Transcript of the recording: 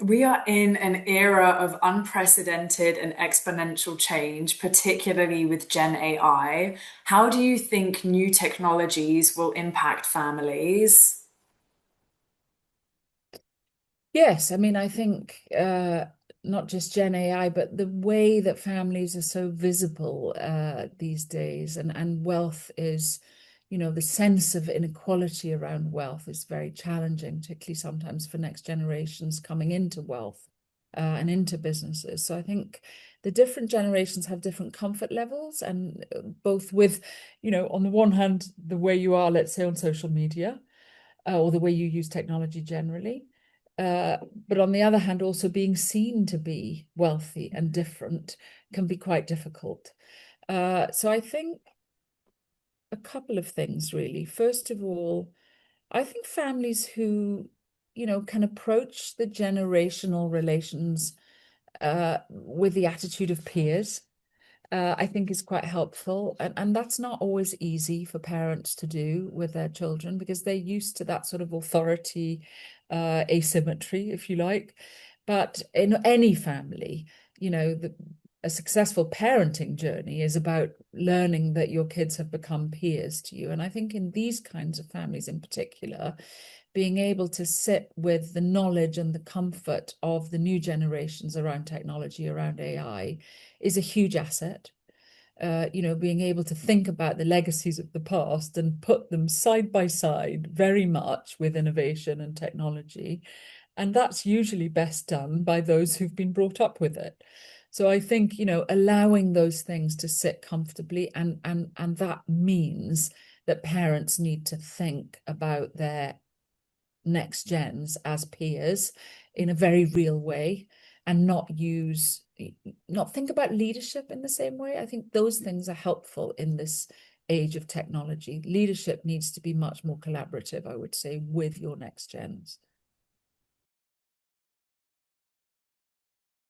We are in an era of unprecedented and exponential change, particularly with Gen AI. How do you think new technologies will impact families? Yes, I mean, I think not just Gen AI, but the way that families are so visible these days, and wealth is, the sense of inequality around wealth is very challenging, particularly sometimes for next generations coming into wealth and into businesses. So I think the different generations have different comfort levels, and both with, on the one hand, the way you are, let's say, on social media, or the way you use technology generally. Uh, but on the other hand, also being seen to be wealthy and different can be quite difficult. So I think a couple of things really. First of all, I think families who, can approach the generational relations with the attitude of peers, I think is quite helpful. And that's not always easy for parents to do with their children because they're used to that sort of authority, asymmetry, if you like. But in any family, a successful parenting journey is about learning that your kids have become peers to you. And I think in these kinds of families in particular, being able to sit with the knowledge and the comfort of the new generations around technology, around AI, is a huge asset. Being able to think about the legacies of the past and put them side by side very much with innovation and technology. And that's usually best done by those who've been brought up with it. So I think, allowing those things to sit comfortably, and that means that parents need to think about their next gens as peers in a very real way, and not think about leadership in the same way. I think those things are helpful in this age of technology. Leadership needs to be much more collaborative, I would say, with your next gens.